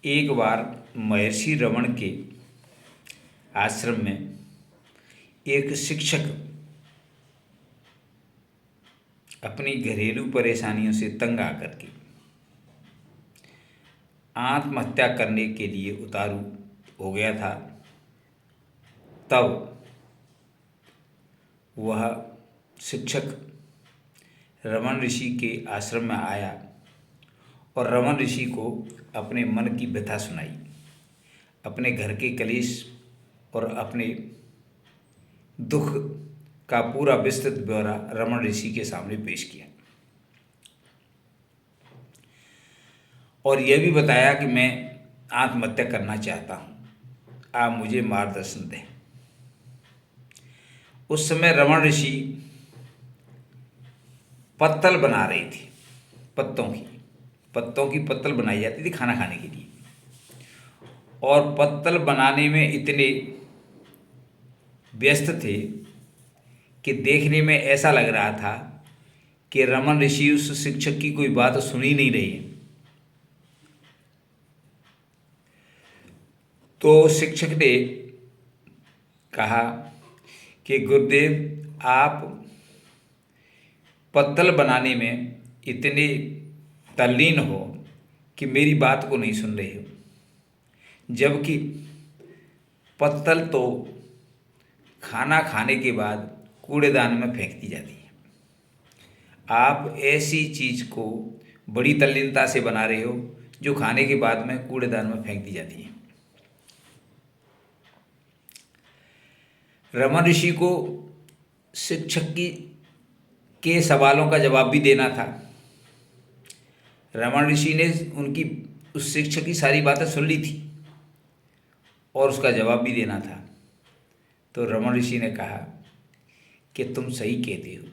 एक बार महर्षि रमन के आश्रम में एक शिक्षक अपनी घरेलू परेशानियों से तंग आकर के आत्महत्या करने के लिए उतारू हो गया था। तब वह शिक्षक रमन ऋषि के आश्रम में आया और रमन ऋषि को अपने मन की व्यथा सुनाई, अपने घर के कलेश और अपने दुख का पूरा विस्तृत ब्यौरा रमन ऋषि के सामने पेश किया और यह भी बताया कि मैं आत्महत्या करना चाहता हूँ, आप मुझे मार्गदर्शन दें। उस समय रमन ऋषि पत्तल बना रही थी, पत्तों की पत्तल बनाई जाती थी खाना खाने के लिए, और पत्तल बनाने में इतने व्यस्त थे कि देखने में ऐसा लग रहा था कि रमन ऋषि उस शिक्षक की कोई बात सुन ही नहीं रही है। तो शिक्षक ने कहा कि गुरुदेव, आप पत्तल बनाने में इतने तल्लीन हो कि मेरी बात को नहीं सुन रहे हो, जबकि पत्तल तो खाना खाने के बाद कूड़ेदान में फेंक दी जाती है। आप ऐसी चीज़ को बड़ी तल्लीनता से बना रहे हो जो खाने के बाद में कूड़ेदान में फेंक दी जाती है। रमन ऋषि को शिक्षक के सवालों का जवाब भी देना था। रमन ऋषि ने उनकी उस शिक्षक की सारी बातें सुन ली थी और उसका जवाब भी देना था। तो रमन ऋषि ने कहा कि तुम सही कहते हो,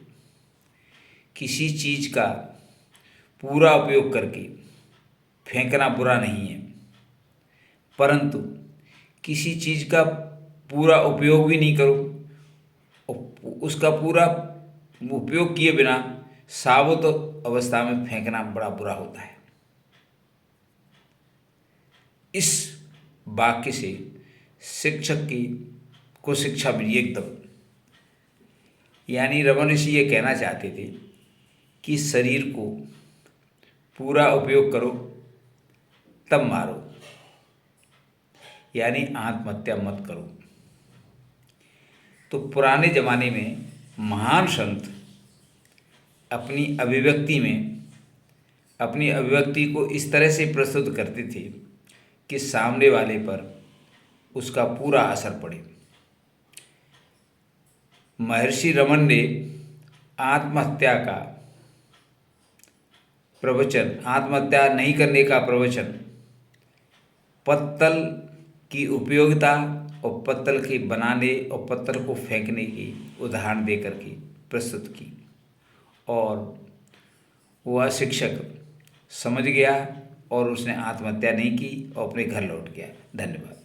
किसी चीज़ का पूरा उपयोग करके फेंकना बुरा नहीं है, परंतु किसी चीज़ का पूरा उपयोग भी नहीं करो और उसका पूरा उपयोग किए बिना साबुत अवस्था में फेंकना बड़ा बुरा होता है। इस वाक्य से शिक्षक को शिक्षा मिली एकदम। यानी रमन ऋषि ये कहना चाहते थे कि शरीर को पूरा उपयोग करो तब मारो, यानी आत्महत्या मत करो। तो पुराने ज़माने में महान संत अपनी अभिव्यक्ति को इस तरह से प्रस्तुत करते थे कि सामने वाले पर उसका पूरा असर पड़े। महर्षि रमन ने आत्महत्या नहीं करने का प्रवचन पत्तल की उपयोगिता और पत्तल के बनाने और पत्तल को फेंकने की उदाहरण देकर के प्रस्तुत की, और वह शिक्षक समझ गया और उसने आत्महत्या नहीं की और अपने घर लौट गया। धन्यवाद।